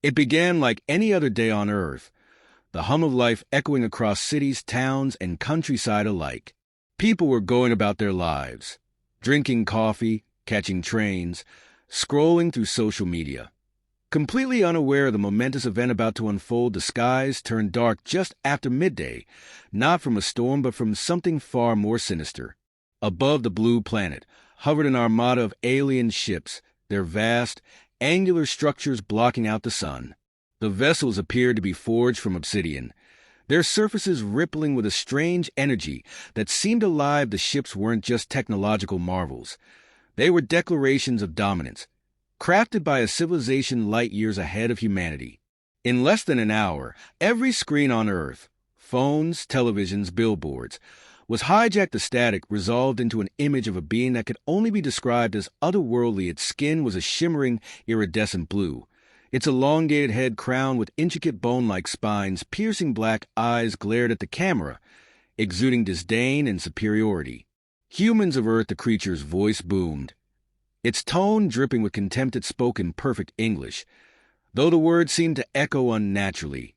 It began like any other day on Earth, the hum of life echoing across cities, towns, and countryside alike. People were going about their lives, drinking coffee, catching trains, scrolling through social media. Completely unaware of the momentous event about to unfold, the skies turned dark just after midday, not from a storm but from something far more sinister. Above the blue planet hovered an armada of alien ships, their vast, angular structures blocking out the sun. The vessels appeared to be forged from obsidian, their surfaces rippling with a strange energy that seemed alive. The ships weren't just technological marvels. They were declarations of dominance, crafted by a civilization light years ahead of humanity. In less than an hour, every screen on Earth, phones, televisions, billboards, was hijacked. The static resolved into an image of a being that could only be described as otherworldly. Its skin was a shimmering, iridescent blue, its elongated head crowned with intricate bone-like spines. Piercing black eyes glared at the camera, exuding disdain and superiority. "Humans of Earth," the creature's voice boomed, its tone dripping with contempt. It spoke in perfect English, though the words seemed to echo unnaturally,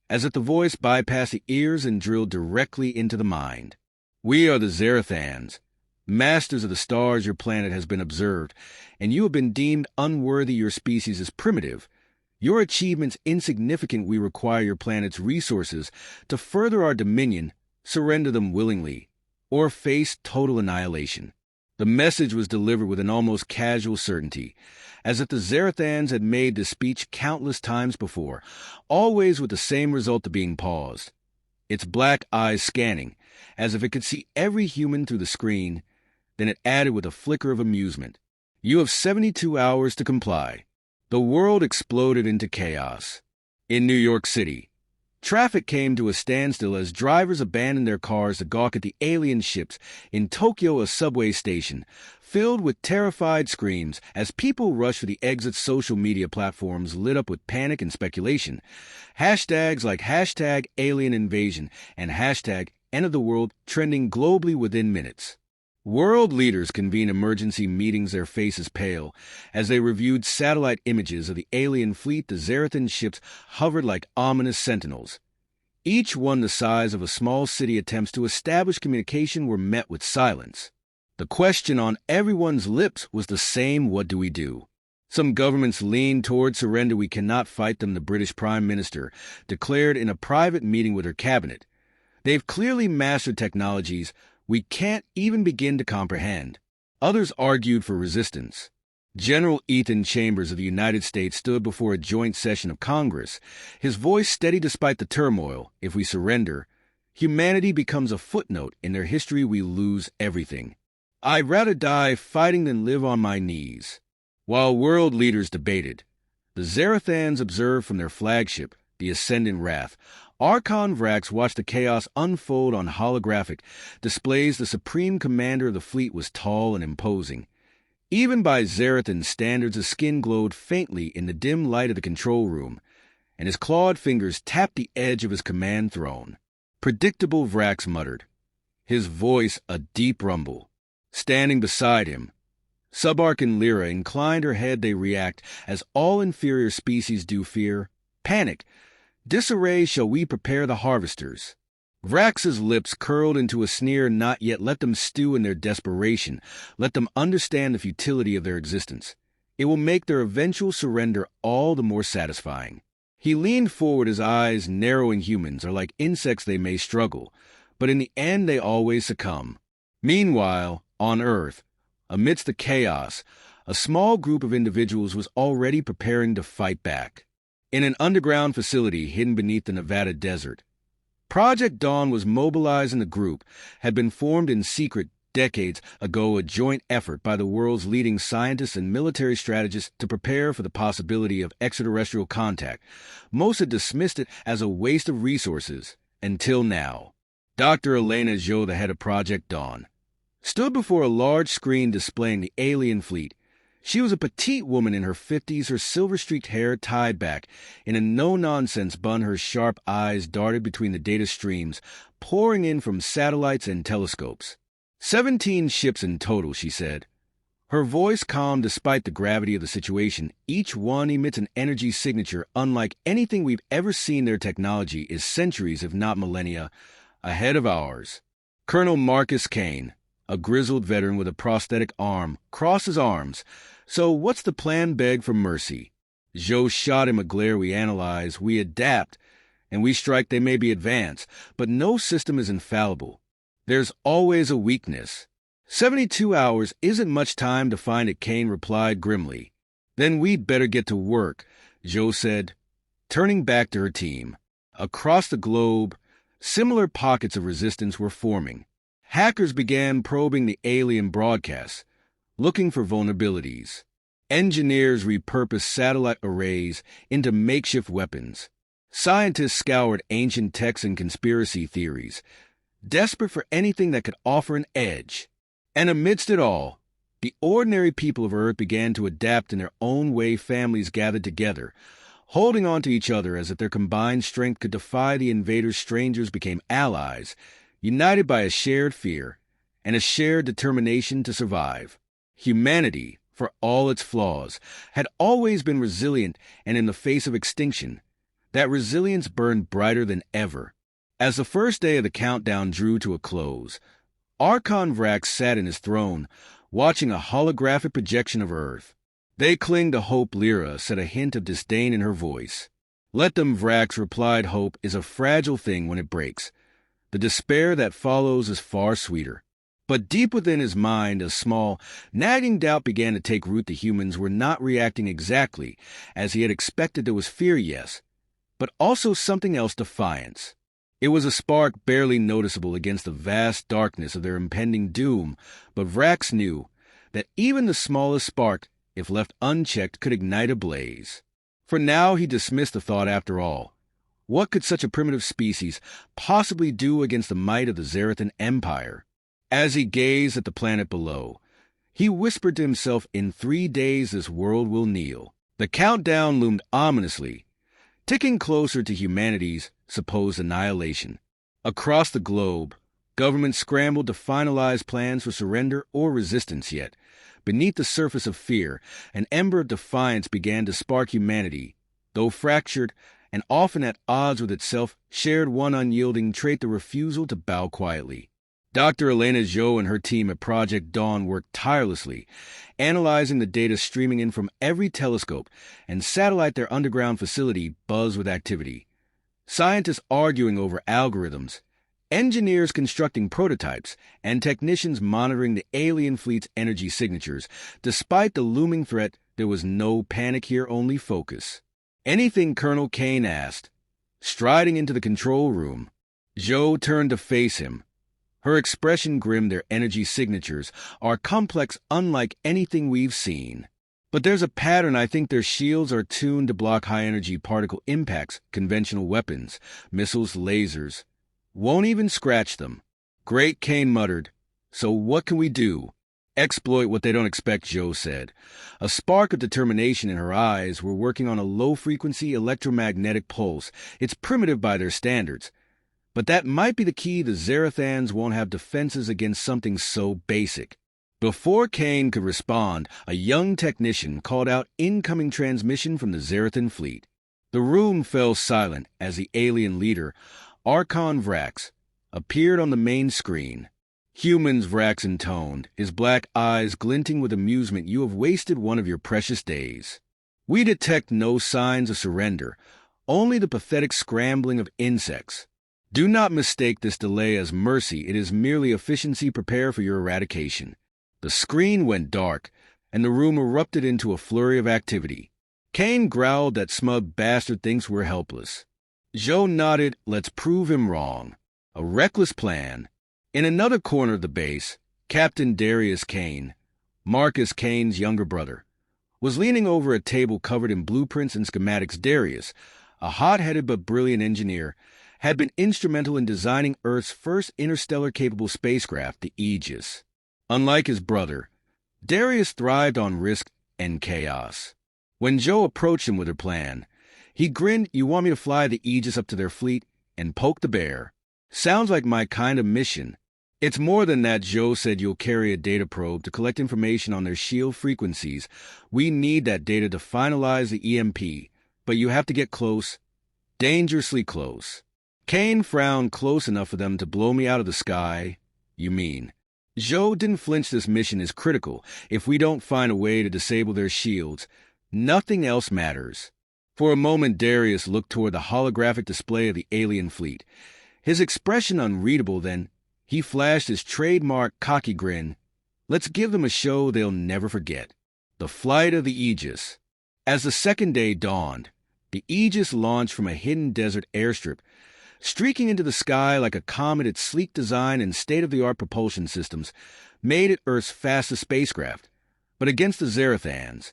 as if the voice bypassed the ears and drilled directly into the mind. "We are the Zerathans, masters of the stars. Your planet has been observed, and you have been deemed unworthy. Your species is primitive, your achievements insignificant. We require your planet's resources to further our dominion. Surrender them willingly, or face total annihilation." The message was delivered with an almost casual certainty, as if the Zerathans had made this speech countless times before, always with the same result of being paused, its black eyes scanning, as if it could see every human through the screen. Then it added with a flicker of amusement, "You have 72 hours to comply." The world exploded into chaos. In New York City, traffic came to a standstill as drivers abandoned their cars to gawk at the alien ships. In Tokyo, a subway station filled with terrified screams as people rushed for the exit. Social media platforms lit up with panic and speculation. Hashtags like hashtag alien invasion and hashtag end of the world trending globally within minutes. World leaders convened emergency meetings, their faces pale, as they reviewed satellite images of the alien fleet. The Zerathan ships hovered like ominous sentinels, each one the size of a small city. Attempts to establish communication were met with silence. The question on everyone's lips was the same: what do we do? Some governments leaned toward surrender. "We cannot fight them," the British Prime Minister declared in a private meeting with her cabinet. "They've clearly mastered technologies we can't even begin to comprehend." Others argued for resistance. General Ethan Chambers of the United States stood before a joint session of Congress, his voice steady despite the turmoil. "If we surrender, humanity becomes a footnote in their history. We lose everything. I'd rather die fighting than live on my knees." While world leaders debated, the Zerathans observed from their flagship, the Ascendant Wrath. Archon Vrax watched the chaos unfold on holographic displays. The supreme commander of the fleet was tall and imposing. Even by Zerathan standards, his skin glowed faintly in the dim light of the control room, and his clawed fingers tapped the edge of his command throne. "Predictable," Vrax muttered, his voice a deep rumble. Standing beside him, Subarchan Lyra inclined her head. "They react as all inferior species do: fear, panic, disarray. Shall we prepare the harvesters?" Vrax's lips curled into a sneer. "Not yet. Let them stew in their desperation. Let them understand the futility of their existence. It will make their eventual surrender all the more satisfying." He leaned forward, his eyes narrowing. "Humans are like insects. They may struggle, but in the end they always succumb." Meanwhile, on Earth, amidst the chaos, a small group of individuals was already preparing to fight back. In an underground facility hidden beneath the Nevada desert, Project Dawn was mobilized, and the group had been formed in secret decades ago, a joint effort by the world's leading scientists and military strategists to prepare for the possibility of extraterrestrial contact. Most had dismissed it as a waste of resources, until now. Dr. Elena Zhou, the head of Project Dawn, stood before a large screen displaying the alien fleet. She was a petite woman in her 50s, her silver-streaked hair tied back in a no-nonsense bun. Her sharp eyes darted between the data streams pouring in from satellites and telescopes. 17 ships in total, she said, Her voice calm despite the gravity of the situation. Each one emits an energy signature unlike anything we've ever seen. Their technology is centuries, if not millennia, ahead of ours. Colonel Marcus Kane, a grizzled veteran with a prosthetic arm, crosses arms. So what's the plan? Beg for mercy. Joe shot him a glare. We analyze, we adapt, and we strike. They may be advanced, but no system is infallible. There's always a weakness. 72 hours isn't much time to find it, Kane replied grimly. Then we'd better get to work, Joe said, turning back to her team. Across the globe, similar pockets of resistance were forming. Hackers began probing the alien broadcasts, looking for vulnerabilities. Engineers repurposed satellite arrays into makeshift weapons. Scientists scoured ancient texts and conspiracy theories, desperate for anything that could offer an edge. And amidst it all, the ordinary people of Earth began to adapt in their own way. Families gathered together, holding on to each other as if their combined strength could defy the invaders. Strangers became allies, united by a shared fear and a shared determination to survive. Humanity, for all its flaws, had always been resilient, and in the face of extinction, that resilience burned brighter than ever. As the first day of the countdown drew to a close, Archon Vrax sat in his throne, watching a holographic projection of Earth. They cling to hope, Lyra said, a hint of disdain in her voice. Let them, Vrax replied. Hope is a fragile thing when it breaks. The despair that follows is far sweeter. But deep within his mind, a small, nagging doubt began to take root. The humans were not reacting exactly as he had expected. There was fear, yes, but also something else, defiance. It was a spark barely noticeable against the vast darkness of their impending doom, but Vrax knew that even the smallest spark, if left unchecked, could ignite a blaze. For now he dismissed the thought. After all, what could such a primitive species possibly do against the might of the Zarathan Empire? As he gazed at the planet below, he whispered to himself, in 3 days this world will kneel. The countdown loomed ominously, ticking closer to humanity's supposed annihilation. Across the globe, governments scrambled to finalize plans for surrender or resistance. Yet, beneath the surface of fear, an ember of defiance began to spark. Humanity, though fractured and often at odds with itself, shared one unyielding trait: the refusal to bow quietly. Dr. Elena Zhou and her team at Project Dawn worked tirelessly, analyzing the data streaming in from every telescope and satellite. Their underground facility buzzed with activity. Scientists arguing over algorithms, engineers constructing prototypes, and technicians monitoring the alien fleet's energy signatures. Despite the looming threat, there was no panic here, only focus. Anything? Colonel Kane asked, striding into the control room. Zhou turned to face him, her expression grim. Their energy signatures are complex, unlike anything we've seen. But there's a pattern. I think their shields are tuned to block high-energy particle impacts. Conventional weapons, missiles, lasers, won't even scratch them. Great, Kane muttered. So what can we do? Exploit what they don't expect, Zhou said, a spark of determination in her eyes. We're working on a low-frequency electromagnetic pulse. It's primitive by their standards, but that might be the key. The Zarathans won't have defenses against something so basic. Before Kane could respond, a young technician called out incoming transmission from the Zarathan fleet. The room fell silent as the alien leader, Archon Vrax, appeared on the main screen. Humans, Vrax intoned, his black eyes glinting with amusement. You have wasted one of your precious days. We detect no signs of surrender, only the pathetic scrambling of insects. Do not mistake this delay as mercy. It is merely efficiency. Prepare for your eradication. The screen went dark, and the room erupted into a flurry of activity. Kane growled, that smug bastard thinks we're helpless. Zhou nodded. Let's prove him wrong. A reckless plan. In another corner of the base, Captain Darius Kane, Marcus Kane's younger brother, was leaning over a table covered in blueprints and schematics. Darius, a hot-headed but brilliant engineer, had been instrumental in designing Earth's first interstellar-capable spacecraft, the Aegis. Unlike his brother, Darius thrived on risk and chaos. When Zhou approached him with her plan, he grinned. You want me to fly the Aegis up to their fleet and poke the bear? Sounds like my kind of mission. It's more than that. Joe said you'll carry a data probe to collect information on their shield frequencies. We need that data to finalize the EMP, but you have to get close, dangerously close. Kane frowned. Close enough for them to blow me out of the sky, you mean? Joe didn't flinch. This mission is critical. If we don't find a way to disable their shields, nothing else matters. For a moment, Darius looked toward the holographic display of the alien fleet. His expression unreadable, then he flashed his trademark cocky grin. Let's give them a show they'll never forget. The flight of the Aegis. As the second day dawned, the Aegis launched from a hidden desert airstrip. Streaking into the sky like a comet, its sleek design and state-of-the-art propulsion systems made it Earth's fastest spacecraft. But against the Zerathans,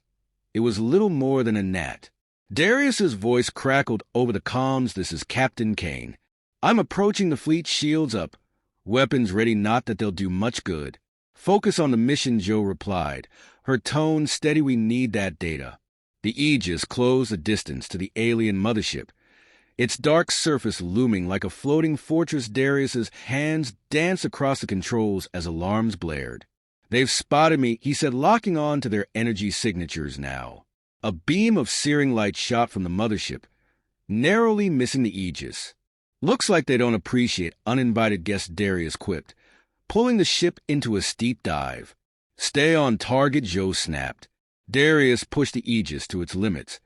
it was little more than a gnat. Darius's voice crackled over the comms. This is Captain Kane. I'm approaching the fleet, shields up. Weapons ready, not that they'll do much good. Focus on the mission, Joe replied, her tone steady. We need that data. The Aegis closed the distance to the alien mothership, its dark surface looming like a floating fortress. Darius's hands danced across the controls as alarms blared. They've spotted me, he said, locking on to their energy signatures now. A beam of searing light shot from the mothership, narrowly missing the Aegis. Looks like they don't appreciate uninvited guests, Darius quipped, pulling the ship into a steep dive. Stay on target, Joe snapped. Darius pushed the Aegis to its limits,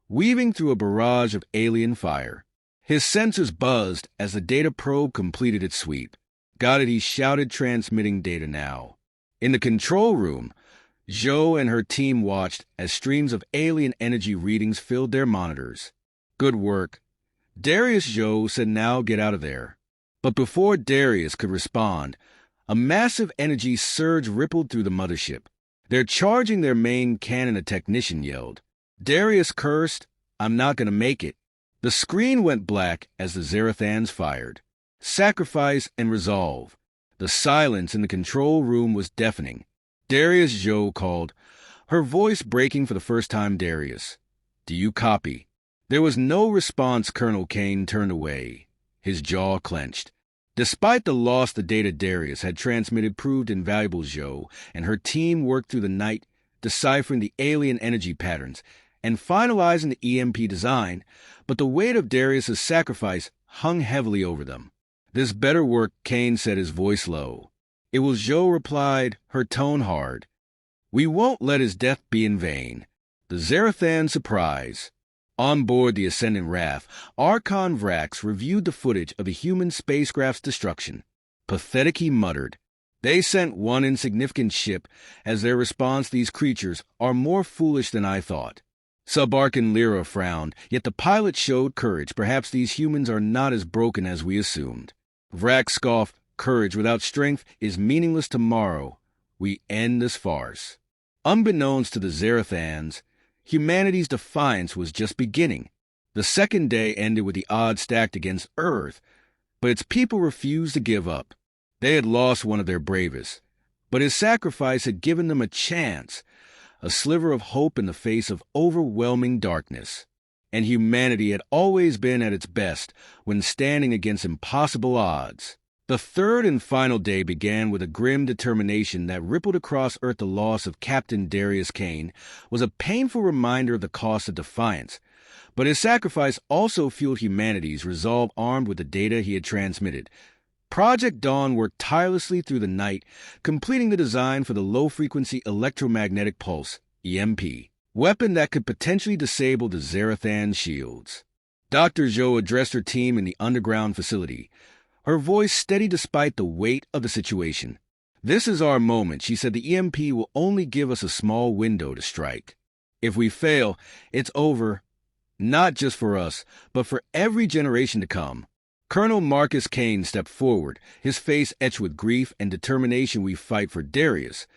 weaving through a barrage of alien fire. His sensors buzzed as the data probe completed its sweep. Got it, he shouted, transmitting data now. In the control room, Joe and her team watched as streams of alien energy readings filled their monitors. Good work. Darius, Joe said, now get out of there. But before Darius could respond, a massive energy surge rippled through the mothership. They're charging their main cannon, a technician yelled. Darius cursed, I'm not going to make it. The screen went black as the Zerathans fired. Sacrifice and resolve. The silence in the control room was deafening. Darius, Joe called, her voice breaking for the first time. Darius, do you copy? There was no response. Colonel Kane turned away, his jaw clenched. Despite the loss, the data Darius had transmitted proved invaluable. Joe and her team worked through the night, deciphering the alien energy patterns and finalizing the EMP design, but the weight of Darius's sacrifice hung heavily over them. This better work, Kane said, his voice low. It was, Joe replied, her tone hard. We won't let his death be in vain. The Zerathan surprise. On board the Ascendant Wrath, Archon Vrax reviewed the footage of the human spacecraft's destruction. Pathetic, he muttered. They sent one insignificant ship. As their response, these creatures are more foolish than I thought. Subarchon Lyra frowned, yet the pilot showed courage. Perhaps these humans are not as broken as we assumed. Vrax scoffed, courage without strength is meaningless. Tomorrow, we end this farce. Unbeknownst to the Zerathans, humanity's defiance was just beginning. The second day ended with the odds stacked against Earth, but its people refused to give up. They had lost one of their bravest, but his sacrifice had given them a chance, a sliver of hope in the face of overwhelming darkness. And humanity had always been at its best when standing against impossible odds. The third and final day began with a grim determination that rippled across Earth. The loss of Captain Darius Kane was a painful reminder of the cost of defiance, but his sacrifice also fueled humanity's resolve. Armed with the data he had transmitted, Project Dawn worked tirelessly through the night, completing the design for the low-frequency electromagnetic pulse, EMP, weapon that could potentially disable the Zerathan shields. Dr. Zhou addressed her team in the underground facility, her voice steady despite the weight of the situation. This is our moment, she said. The EMP will only give us a small window to strike. If we fail, it's over, not just for us, but for every generation to come. Colonel Marcus Kane stepped forward, his face etched with grief and determination. We fight for Darius,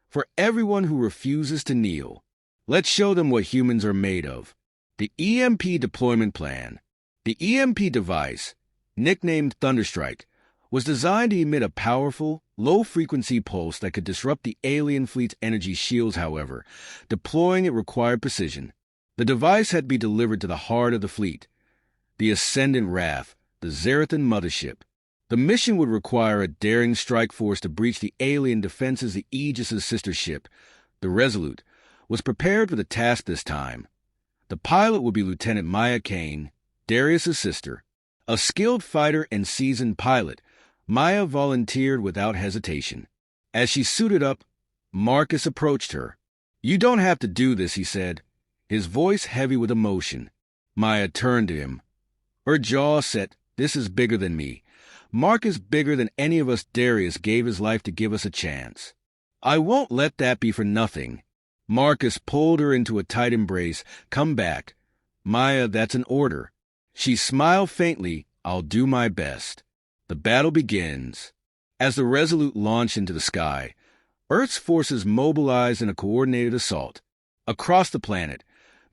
for everyone who refuses to kneel. Let's show them what humans are made of. The EMP deployment plan. The EMP device, nicknamed Thunderstrike, was designed to emit a powerful, low-frequency pulse that could disrupt the alien fleet's energy shields. However, deploying it required precision. The device had to be delivered to the heart of the fleet, the Ascendant Wrath, the Zerathan mothership. The mission would require a daring strike force to breach the alien defenses. The Aegis's sister ship, the Resolute, was prepared for the task this time. The pilot would be Lieutenant Maya Kane, Darius's sister. A skilled fighter and seasoned pilot, Maya volunteered without hesitation. As she suited up, Marcus approached her. "You don't have to do this," he said, his voice heavy with emotion. Maya turned to him, her jaw set. "This is bigger than me. Marcus bigger than any of us. Darius gave his life to give us a chance. I won't let that be for nothing." Marcus pulled her into a tight embrace. "Come back. Maya, that's an order." She smiled faintly. "I'll do my best." The battle begins. As the Resolute launched into the sky, Earth's forces mobilized in a coordinated assault. Across the planet,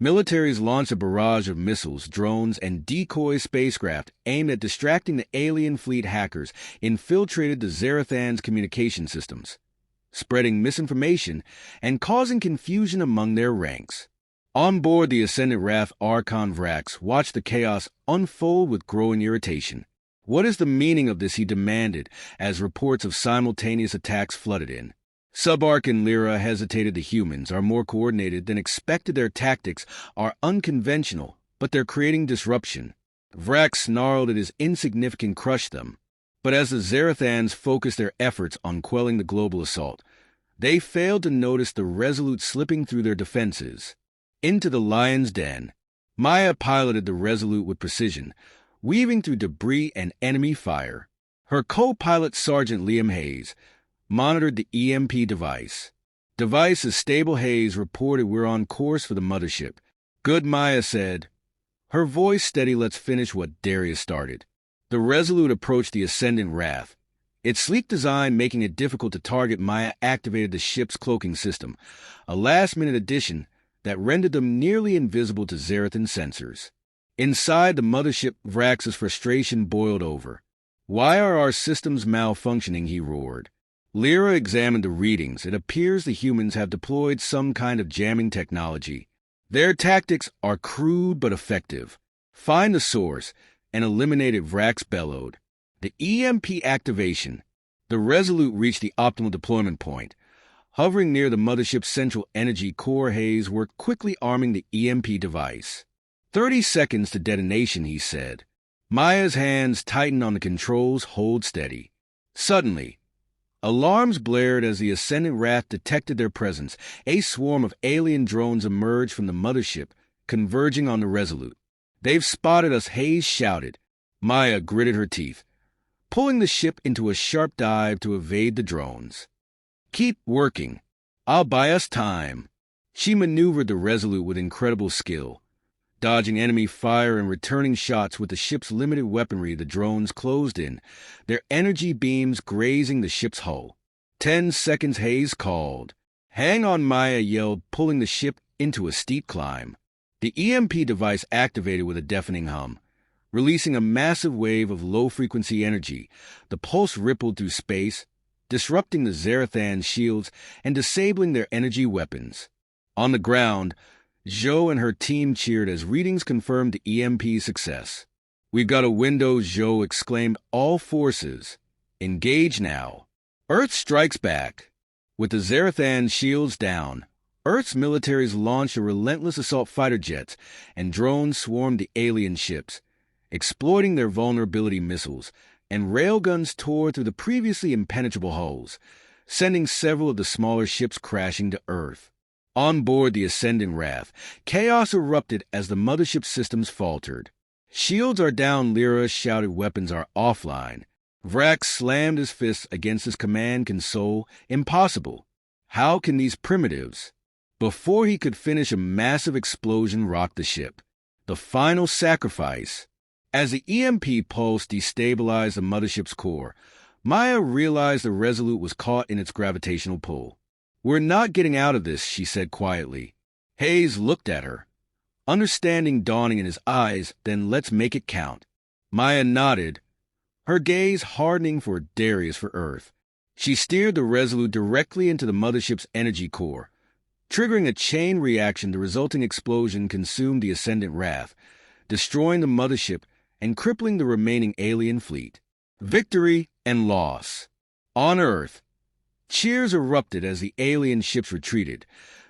militaries launched a barrage of missiles, drones, and decoy spacecraft aimed at distracting the alien fleet. Hackers infiltrated the Zarathan's communication systems, spreading misinformation and causing confusion among their ranks. On board the Ascendant Wrath, Archon Vrax watched the chaos unfold with growing irritation. "What is the meaning of this?" he demanded, as reports of simultaneous attacks flooded in. Subarchon Lyra hesitated. "The humans are more coordinated than expected. Their tactics are unconventional, but they're creating disruption." Vrax snarled at his insignificant crush them. But as the Zarathans focused their efforts on quelling the global assault, they failed to notice the Resolute slipping through their defenses. Into the lion's den, Maya piloted the Resolute with precision, weaving through debris and enemy fire. Her co-pilot, Sergeant Liam Hayes, monitored the EMP device. "Device is stable," Hayes reported. "We're on course for the mothership." "Good," Maya said, her voice steady. "Let's finish what Darius started." The Resolute approached the Ascendant Wrath, its sleek design making it difficult to target. Maya activated the ship's cloaking system, a last-minute addition that rendered them nearly invisible to Zarathan sensors. Inside the mothership, Vrax's frustration boiled over. "Why are our systems malfunctioning?" he roared. Lyra examined the readings. "It appears the humans have deployed some kind of jamming technology. Their tactics are crude but effective. Find the source and eliminate it," Vrax bellowed. The EMP activation. The Resolute reached the optimal deployment point. Hovering near the mothership's central energy core, Hayes worked quickly, arming the EMP device. 30 seconds to detonation, he said. Maya's hands tightened on the controls. "Hold steady." Suddenly, alarms blared as the Ascendant Wrath detected their presence. A swarm of alien drones emerged from the mothership, converging on the Resolute. "They've spotted us," Hayes shouted. Maya gritted her teeth, pulling the ship into a sharp dive to evade the drones. "Keep working. I'll buy us time." She maneuvered the Resolute with incredible skill, dodging enemy fire and returning shots with the ship's limited weaponry. The drones closed in, their energy beams grazing the ship's hull. 10 seconds, Hayes called. "Hang on," Maya yelled, pulling the ship into a steep climb. The EMP device activated with a deafening hum, releasing a massive wave of low-frequency energy. The pulse rippled through space, disrupting the Zarathan shields and disabling their energy weapons. On the ground, Zhou and her team cheered as readings confirmed the EMP's success. "We've got a window," Zhou exclaimed. "All forces, engage now." Earth strikes back. With the Zarathan shields down, Earth's militaries launched a relentless assault. Fighter jets and drones swarmed the alien ships, exploiting their vulnerability. Missiles and railguns tore through the previously impenetrable hulls, sending several of the smaller ships crashing to Earth. On board the Ascendant Wrath, chaos erupted as the mothership systems faltered. "Shields are down," Lyra shouted. "Weapons are offline." Vrax slammed his fists against his command console. "Impossible. How can these primitives?" Before he could finish, a massive explosion rocked the ship. The final sacrifice. As the EMP pulse destabilized the mothership's core, Maya realized the Resolute was caught in its gravitational pull. "We're not getting out of this," she said quietly. Hayes looked at her, understanding dawning in his eyes. "Then let's make it count." Maya nodded, her gaze hardening. "For Darius, for Earth." She steered the Resolute directly into the mothership's energy core, triggering a chain reaction. The resulting explosion consumed the Ascendant Wrath, destroying the mothership and crippling the remaining alien fleet. Victory and loss. On Earth, cheers erupted as the alien ships retreated.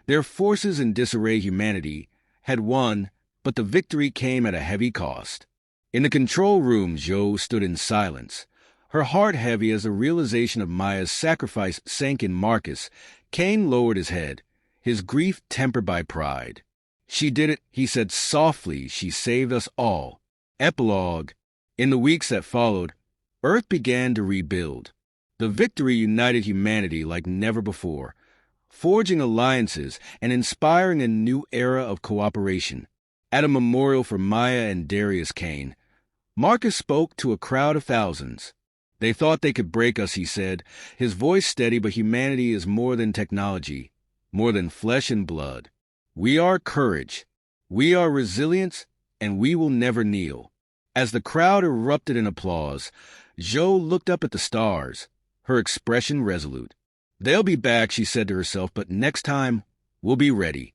Their forces in disarray humanity had won, but the victory came at a heavy cost. In the control room, Jo stood in silence, her heart heavy as the realization of Maya's sacrifice sank in Marcus. Kane lowered his head, his grief tempered by pride. She did it, he said softly. She saved us all. Epilogue. In the weeks that followed, Earth began to rebuild. The victory united humanity like never before, forging alliances and inspiring a new era of cooperation. At a memorial for Maya and Darius Kane, Marcus spoke to a crowd of thousands. They thought they could break us, he said, his voice steady, but humanity is more than technology, more than flesh and blood. We are courage, we are resilience, and we will never kneel. As the crowd erupted in applause, Jo looked up at the stars, her expression resolute. They'll be back, she said to herself, but next time, we'll be ready.